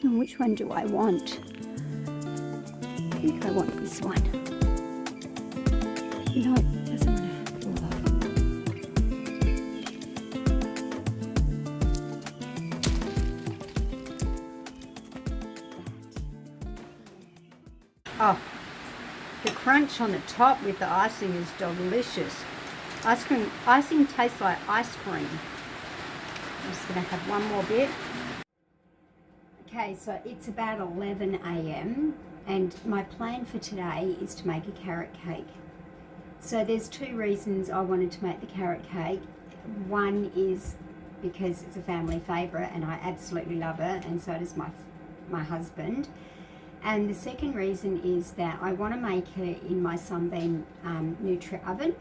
Oh, which one do I want? I think I want this one. No, it doesn't want to fall off. Oh, the crunch on the top with the icing is delicious. Icing tastes like ice cream. I'm just going to have one more bit. Okay, so it's about 11 a.m. and my plan for today is to make a carrot cake. So there's two reasons I wanted to make the carrot cake. One is because it's a family favourite and I absolutely love it, and so does my husband. And the second reason is that I want to make it in my Sunbeam Nutri Oven.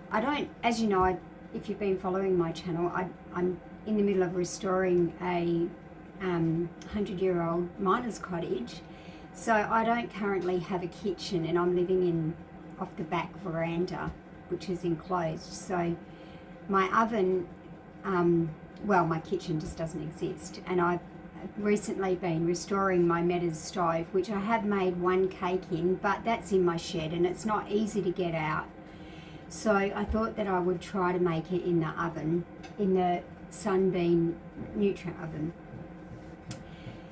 I don't, as you know, if you've been following my channel, I'm in the middle of restoring a 100-year-old miner's cottage, so I don't currently have a kitchen, and I'm living in off the back veranda, which is enclosed. So my oven, well, my kitchen just doesn't exist, and I've recently been restoring my Metas stove, which I have made one cake in, but that's in my shed and it's not easy to get out. So I thought that I would try to make it in the oven, in the Sunbeam Nutri Oven.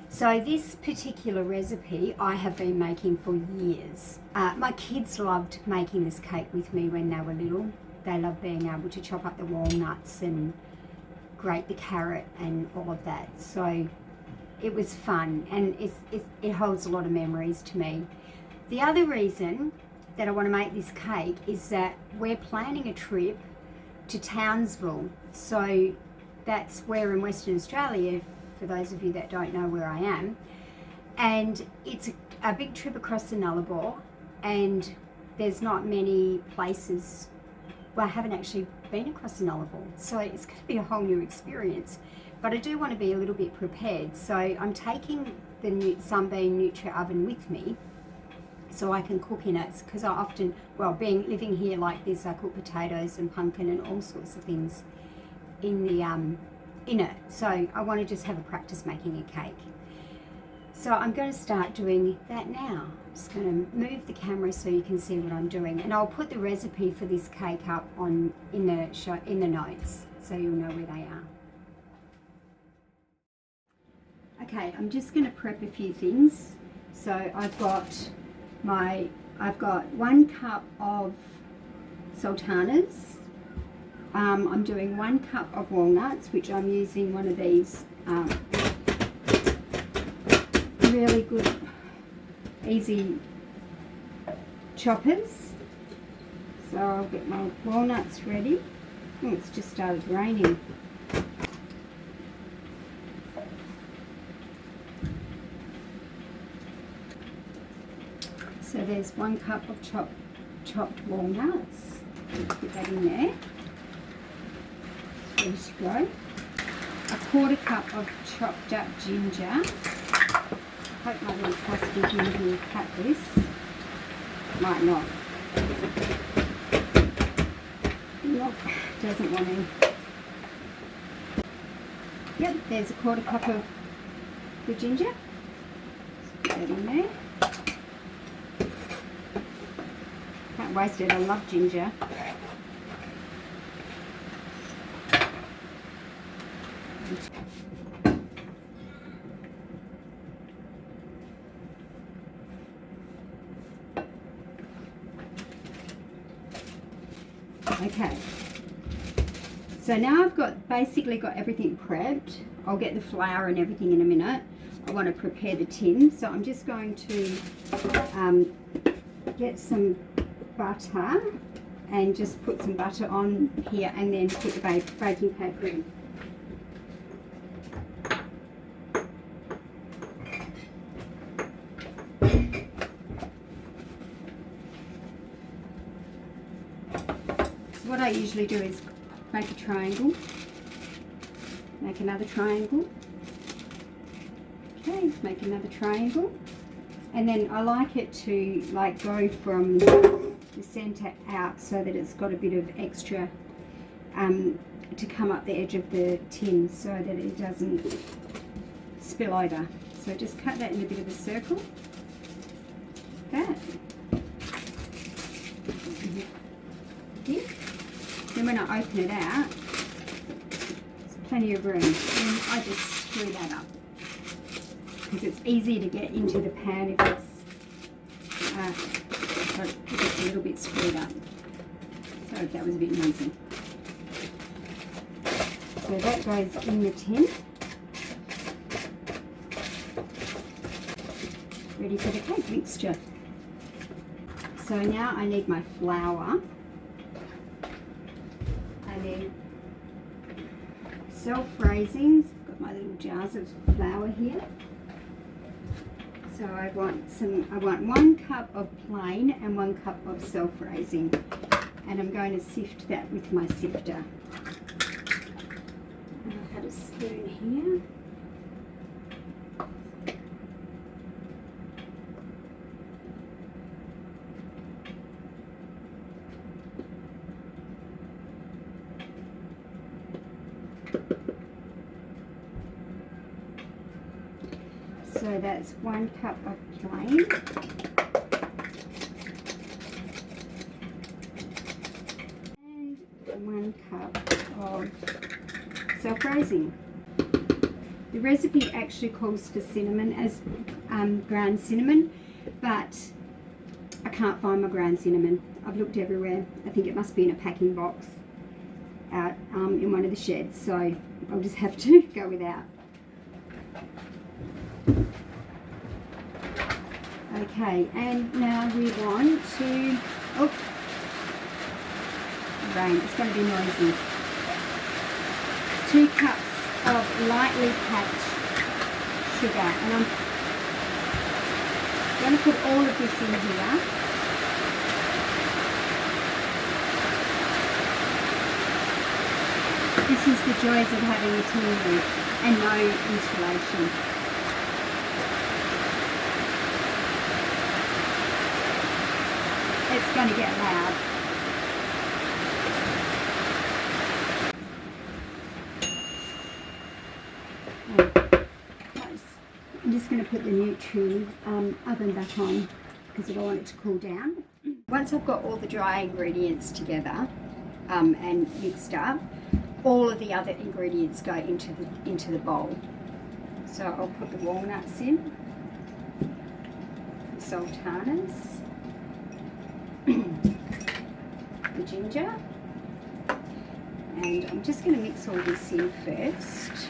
So this particular recipe I have been making for years. My kids loved making this cake with me when they were little. They loved being able to chop up the walnuts and grate the carrot and all of that. So it was fun, and it holds a lot of memories to me. The other reason that I want to make this cake is that we're planning a trip to Townsville. So that's where in Western Australia, for those of you that don't know where I am, and it's a big trip across the Nullarbor, and there's not many places. Well, I haven't actually been across the Nullarbor, so it's going to be a whole new experience, but I do want to be a little bit prepared. So I'm taking the Sunbeam Nutri Oven with me so I can cook in it, because I often, well, living here like this, I cook potatoes and pumpkin and all sorts of things in the in it. So I want to just have a practice making a cake. So I'm going to start doing that now. I'm just going to move the camera so you can see what I'm doing, and I'll put the recipe for this cake up in the notes so you'll know where they are. Okay, I'm just going to prep a few things. So I've got 1 cup of sultanas. I'm doing 1 cup of walnuts, which I'm using one of these really good, easy choppers. So I'll get my walnuts ready. Oh, it's just started raining. So there's 1 cup of chopped walnuts. Put that in there. Ready to go. 1/4 cup of chopped up ginger. I hope my little trusty ginger will cut this. Might not. Nope, doesn't want to. Yep, there's 1/4 cup of the ginger. Put that in there. Can't waste it, I love ginger. Okay, so now I've basically got everything prepped. I'll get the flour and everything in a minute. I want to prepare the tin, so I'm just going to get some butter and just put some butter on here, and then put the baking paper in. What I usually do is make a triangle, make another triangle, okay, make another triangle, and then I like it to go from the center out so that it's got a bit of extra to come up the edge of the tin so that it doesn't spill over. So just cut that in a bit of a circle. That. Then when I open it out, there's plenty of room. And I just screw that up. Because it's easy to get into the pan if it's a little bit screwed up. Sorry if that was a bit noisy. So that goes in the tin. Ready for the cake mixture. So now I need my flour. I need self-raising. I've got my little jars of flour here. So I want 1 cup of plain and 1 cup of self-raising. And I'm going to sift that with my sifter. And I've had a spoon here. So that's 1 cup of plain. And 1 cup of self-raising. The recipe actually calls for cinnamon as ground cinnamon, but I can't find my ground cinnamon. I've looked everywhere. I think it must be in a packing box out in one of the sheds, so I'll just have to go without. Okay, and now we want to, oh, rain, it's going to be noisy. 2 cups of lightly packed sugar, and I'm going to put all of this in here. This is the joys of having a tin roof and no insulation. It's going to get loud. I'm just going to put the Nutri oven back on because I don't want it to cool down. Once I've got all the dry ingredients together and mixed up, all of the other ingredients go into the bowl. So I'll put the walnuts in, the sultanas, the ginger, and I'm just going to mix all this in first.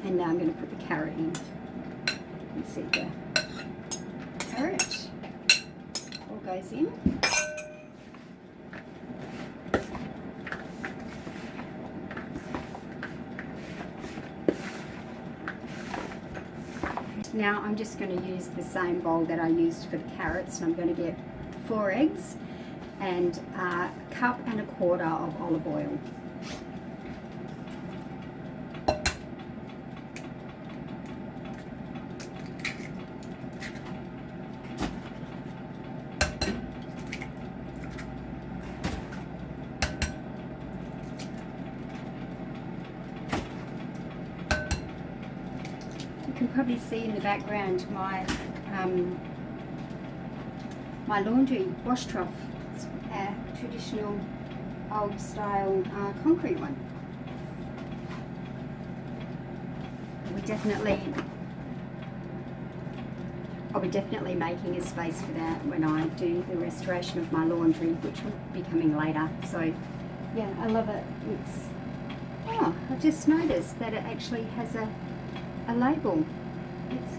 And now I'm going to put the carrot in. You can see the carrot all goes in. Now I'm just going to use the same bowl that I used for the carrots, and I'm going to get 4 eggs and a cup and a quarter of olive oil. You can probably see in the background my my laundry wash trough. It's a traditional old style concrete one. I'll be definitely making a space for that when I do the restoration of my laundry, which will be coming later. So yeah, I love it. I've just noticed that it actually has a label. It's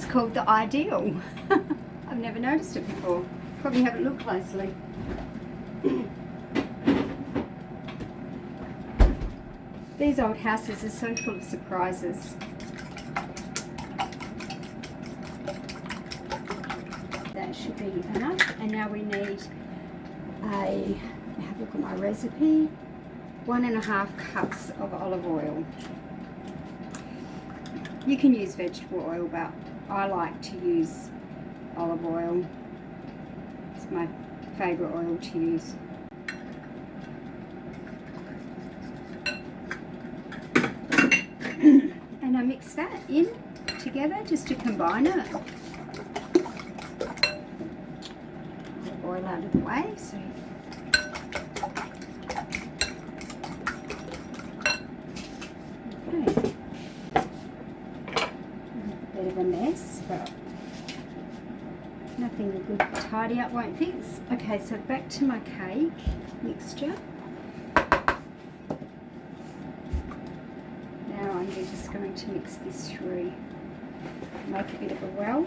called the Ideal. I've never noticed it before. Probably haven't looked closely. These old houses are so full of surprises. That should be enough. And now we need have a look at my recipe, 1.5 cups of olive oil. You can use vegetable oil, but I like to use olive oil. It's my favourite oil to use. And I mix that in together just to combine it. Oil out of the way. So okay. A bit of a mess, but nothing a good tidy up won't fix. Okay, so back to my cake mixture. Now I'm just going to mix this through, make a bit of a well.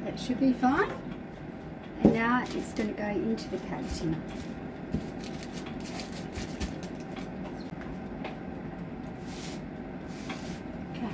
That should be fine. And now it's going to go into the cake tin. Okay.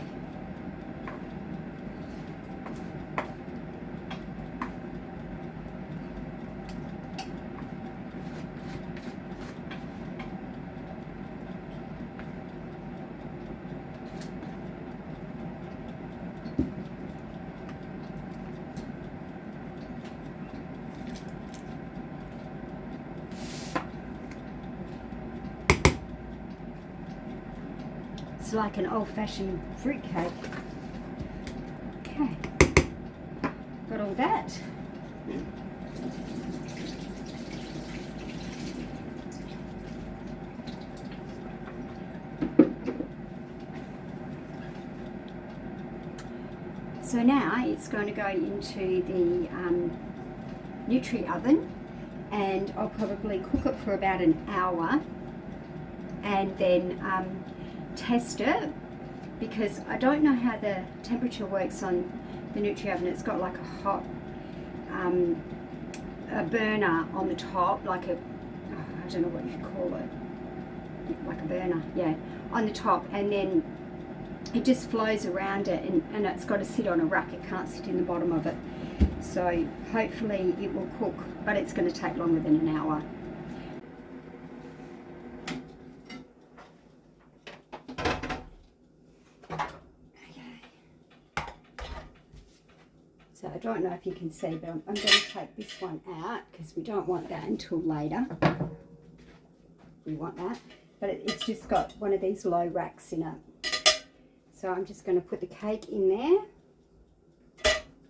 It's like an old-fashioned fruit cake. Okay, got all that. So now it's going to go into the Nutri Oven, and I'll probably cook it for about an hour, and then test it, because I don't know how the temperature works on the Nutri Oven. It's got like a hot a burner on the top, like a, I don't know what you call it, like a burner, yeah, on the top, and then it just flows around it, and it's got to sit on a rack. It can't sit in the bottom of it. So hopefully it will cook, but it's going to take longer than an hour. So I don't know if you can see, but I'm going to take this one out because we don't want that until later. We want that, but it's just got one of these low racks in it. So I'm just going to put the cake in there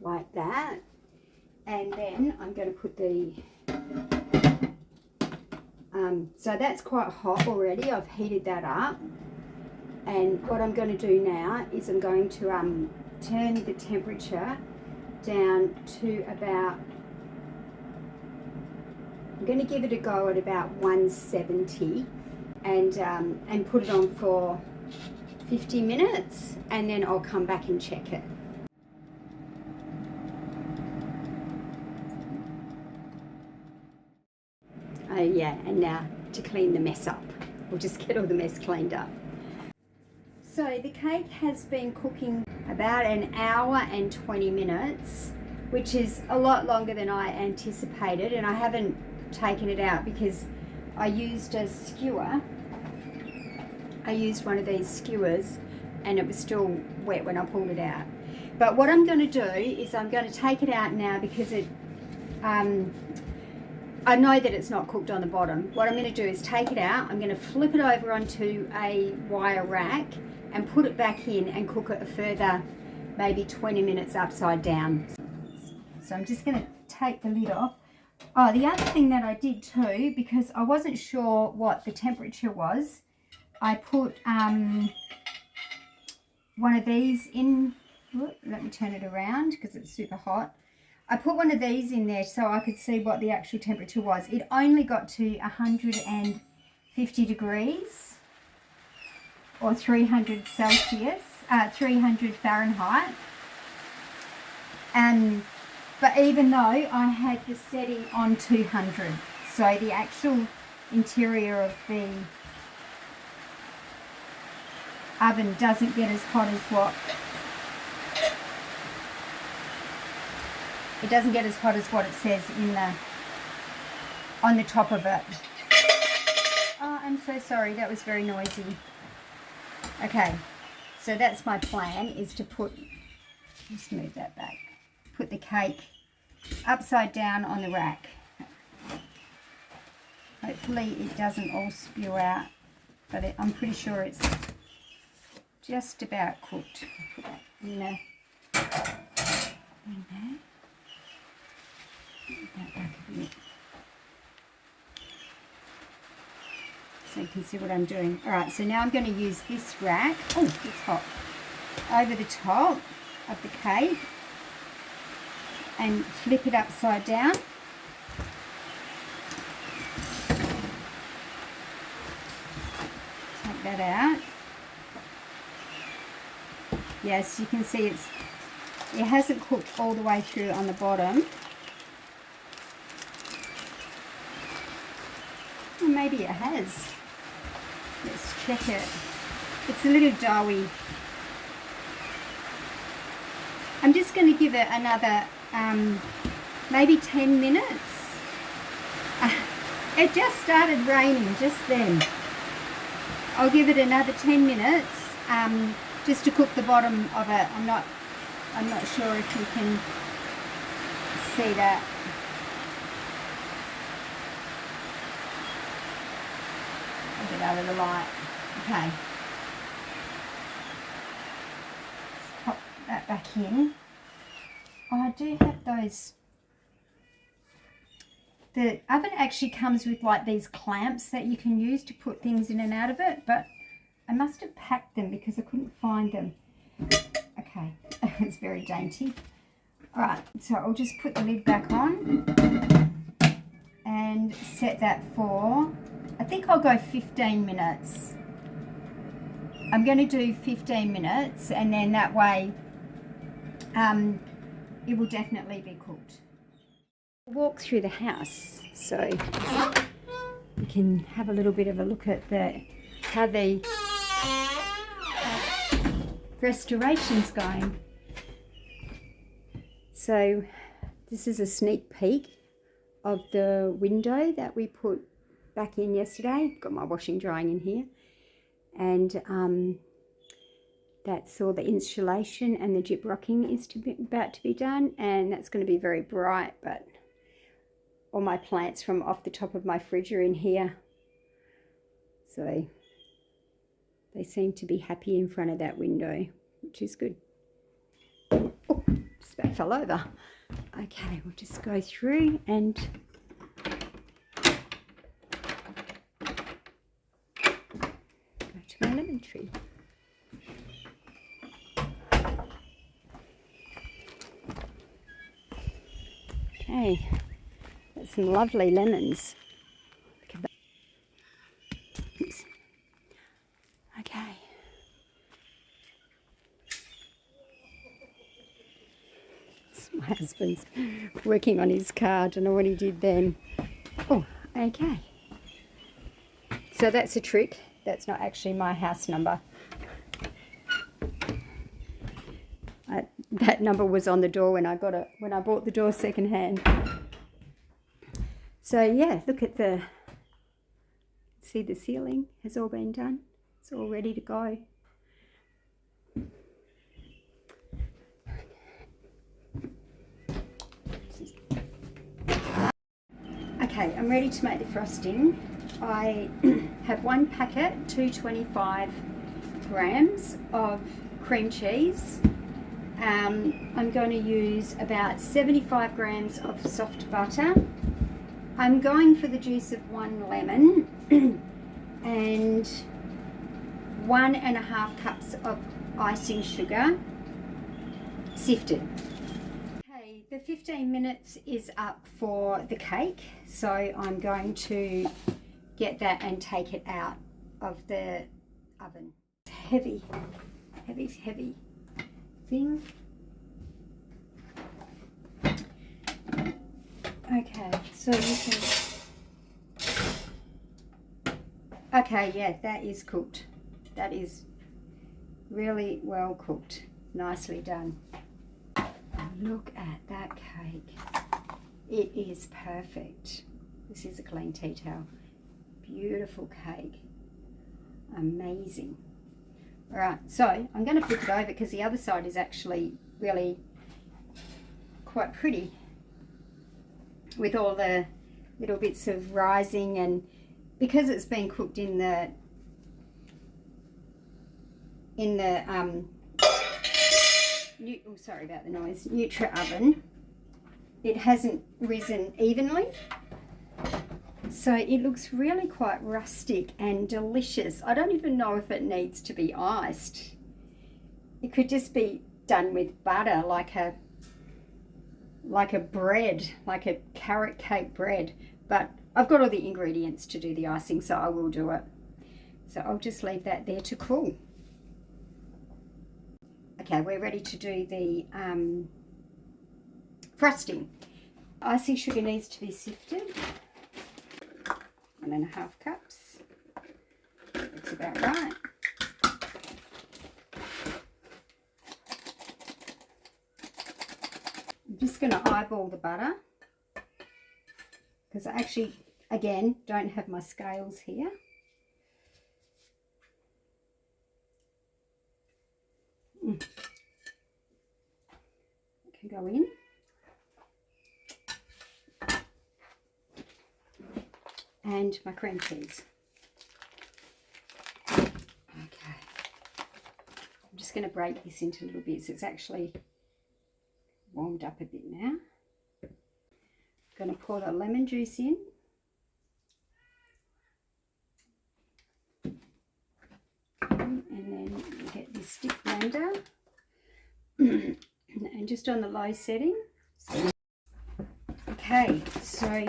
like that, and then I'm going to put the so that's quite hot already. I've heated that up, and what I'm going to do now is I'm going to turn the temperature down to about, I'm going to give it a go at about 170, and put it on for 50 minutes, and then I'll come back and check it. Oh yeah, and now to clean the mess up. We'll just get all the mess cleaned up. So the cake has been cooking about an hour and 20 minutes, which is a lot longer than I anticipated, and I haven't taken it out because I used a skewer. I used one of these skewers and it was still wet when I pulled it out. But what I'm going to do is I'm going to take it out now because it I know that it's not cooked on the bottom. What I'm going to do is take it out, I'm going to flip it over onto a wire rack and put it back in and cook it a further maybe 20 minutes upside down. So I'm just going to take the lid off. Oh, the other thing that I did too, because I wasn't sure what the temperature was, I put one of these in. Let me turn it around because it's super hot. I put one of these in there so I could see what the actual temperature was. It only got to 150 degrees or 300 Celsius, 300 Fahrenheit. But even though I had the setting on 200, so the actual interior of the oven doesn't get as hot as what it says on the top of it. Oh, I'm so sorry, that was very noisy. Okay, so that's my plan, is to just move that back, put the cake upside down on the rack. Hopefully it doesn't all spew out, but I'm pretty sure it's just about cooked. I'll put that in there. That back a bit, so you can see what I'm doing. All right, so now I'm going to use this rack. Oh, it's hot. Over the top of the cake and flip it upside down. Take that out. Yes, you can see it hasn't cooked all the way through on the bottom. Well, maybe it has. Let's check it. It's a little doughy. I'm just going to give it another maybe 10 minutes. It just started raining just then. I'll give it another 10 minutes just to cook the bottom of it. I'm not sure if you can see that. I'll get out of the light. Okay. Let's pop that back in. Oh, I do have those. The oven actually comes with like these clamps that you can use to put things in and out of it, but I must have packed them because I couldn't find them. Okay, it's very dainty. All right, so I'll just put the lid back on and set that for, I think I'll go 15 minutes. I'm going to do 15 minutes, and then that way it will definitely be cooked. Walk through the house so you can have a little bit of a look at how the restoration's going. So this is a sneak peek of the window that we put back in yesterday. Got my washing drying in here, and that's all the insulation, and the gyprocking is about to be done, and that's going to be very bright, but all my plants from off the top of my fridge are in here, so they seem to be happy in front of that window, which is good. Oh, just about fell over. Okay, we'll just go through and go to my lemon tree. Okay, that's some lovely lemons. Look at that. Oops. Okay. My husband's working on his car. I don't know what he did then. Oh, okay. So that's a trick. That's not actually my house number. That number was on the door when I got it, when I bought the door secondhand. So yeah, look at see the ceiling has all been done. It's all ready to go. Okay, I'm ready to make the frosting. I have one packet, 225 grams of cream cheese. I'm going to use about 75 grams of soft butter. I'm going for the juice of 1 lemon and 1.5 cups of icing sugar, sifted. Okay, The 15 minutes is up for the cake, so I'm going to get that and take it out of the oven. It's heavy thing. Okay, so you can... Okay, yeah, that is cooked. That is really well cooked. Nicely done. Look at that cake. It is perfect. This is a clean tea towel. Beautiful cake. Amazing. All right, so I'm going to flip it over because the other side is actually really quite pretty with all the little bits of rising, and because it's been cooked in the sorry about the noise, Nutri Oven, it hasn't risen evenly, so it looks really quite rustic and delicious. I don't even know if it needs to be iced. It could just be done with butter, like a bread, like a carrot cake bread, but I've got all the ingredients to do the icing, so I will do it. So I'll just leave that there to cool. Okay, we're ready to do the frosting. Icing sugar needs to be sifted. 1.5 cups. That's about right. I'm just going to eyeball the butter because I actually, again, don't have my scales here. It can go in. And my cream cheese. Okay. I'm just going to break this into little bits. It's actually warmed up a bit now. I'm going to pour the lemon juice in. And then you get this stick blender. And just on the low setting. Okay, so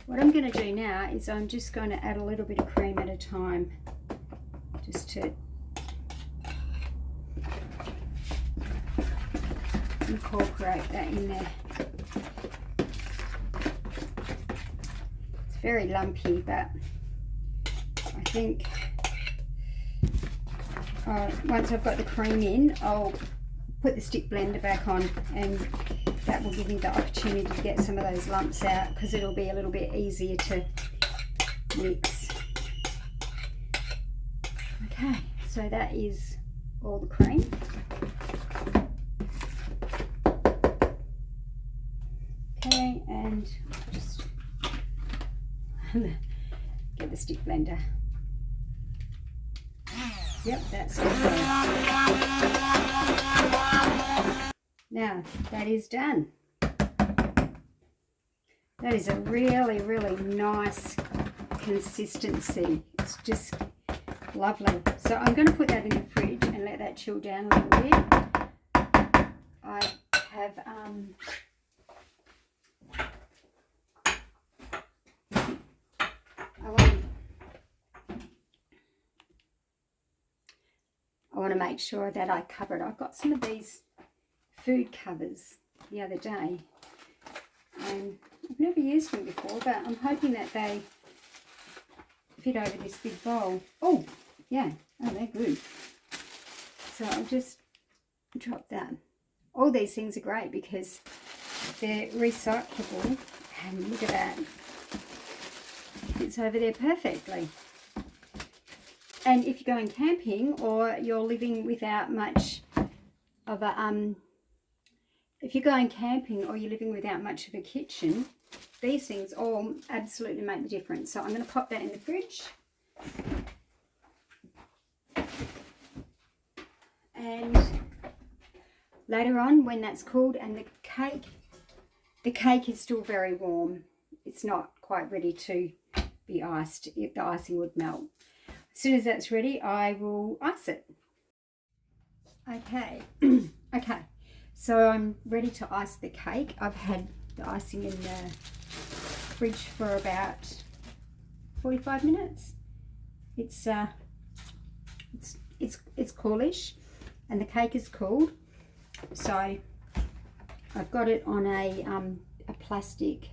what I'm going to do now is I'm just going to add a little bit of cream at a time, just to incorporate that in there. It's very lumpy, but I think once I've got the cream in, I'll put the stick blender back on, and that will give me the opportunity to get some of those lumps out, because it'll be a little bit easier to mix. Okay, so that is all the cream. Okay, and just get the stick blender. Yep, that's good. Now, that is done. That is a really, really nice consistency. It's just lovely. So I'm going to put that in the fridge and let that chill down a little bit. I have I want to make sure that I cover it. I got some of these food covers the other day, and I've never used them before, but I'm hoping that they fit over this big bowl. Oh, yeah. Oh, they're good. So I'll just drop that. All these things are great because they're recyclable, and look at that. Fits over there perfectly. And if you're going camping, or you're living without much of a if you're going camping or you're living without much of a kitchen, these things all absolutely make the difference. So I'm going to pop that in the fridge. And later on, when that's cooled and the cake is still very warm, it's not quite ready to be iced. If the icing would melt. As soon as that's ready, I will ice it. Okay, okay. So I'm ready to ice the cake. I've had the icing in the fridge for about 45 minutes. It's coolish, and the cake is cooled. So I've got it on a plastic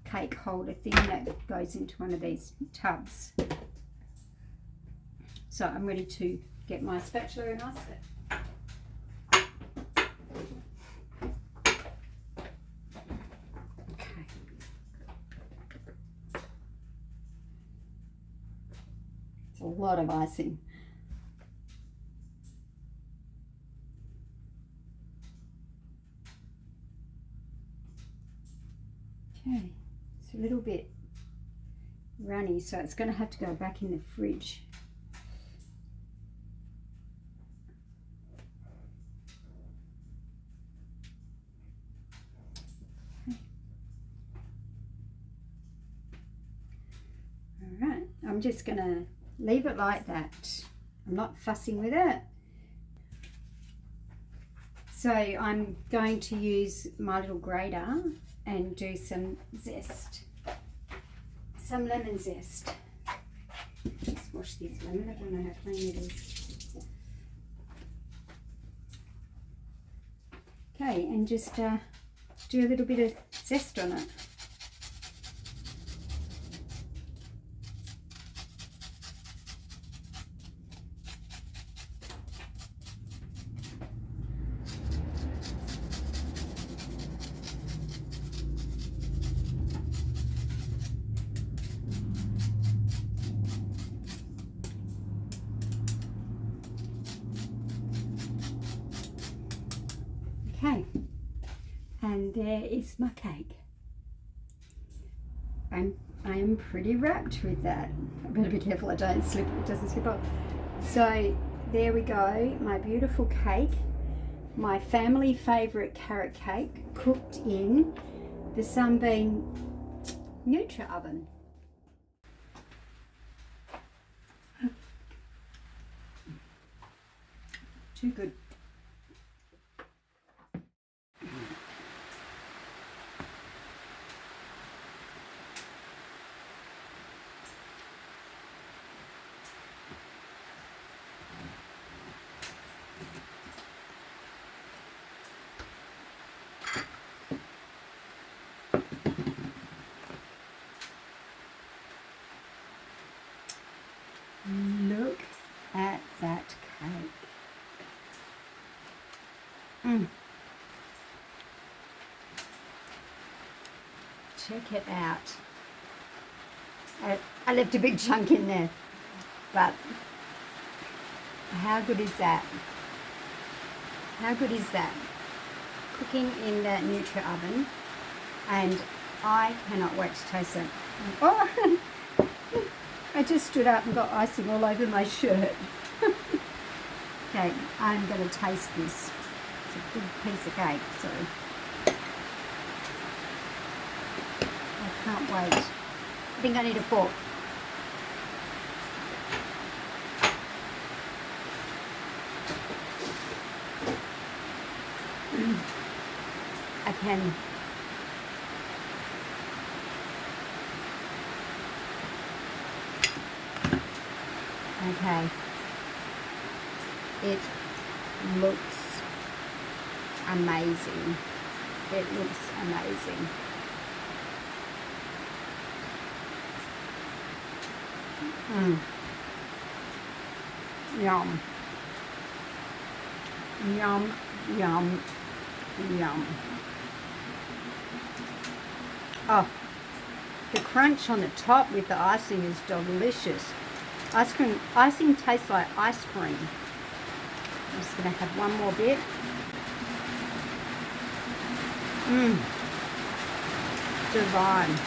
cake holder thing that goes into one of these tubs. So I'm ready to get my spatula and ice it. Okay. It's a lot of icing. Okay, it's a little bit runny, so it's going to have to go back in the fridge. Alright, I'm just going to leave it like that. I'm not fussing with it. So I'm going to use my little grater and do some zest, some lemon zest. Just wash this lemon, I don't know how clean it is. Okay, and just do a little bit of zest on it. Okay, and there is my cake. I am pretty wrapped with that. I better be careful it doesn't slip off. So there we go, my beautiful cake, my family favourite carrot cake, cooked in the Sunbeam Nutri Oven. Too good. Look at that cake. Check it out. I left a big chunk in there, but how good is that? How good is that? Cooking in the Nutri Oven, and I cannot wait to taste it. Oh, I just stood up and got icing all over my shirt. Okay, I'm going to taste this. It's a big piece of cake, so I can't wait. I think I need a fork. I can. Okay. It looks amazing. It looks amazing. Yum. Yum, yum, yum. Oh, the crunch on the top with the icing is delicious. Icing tastes like ice cream. I'm just going to have one more bit. Divine.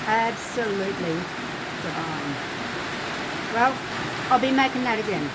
Absolutely divine. Well, I'll be making that again.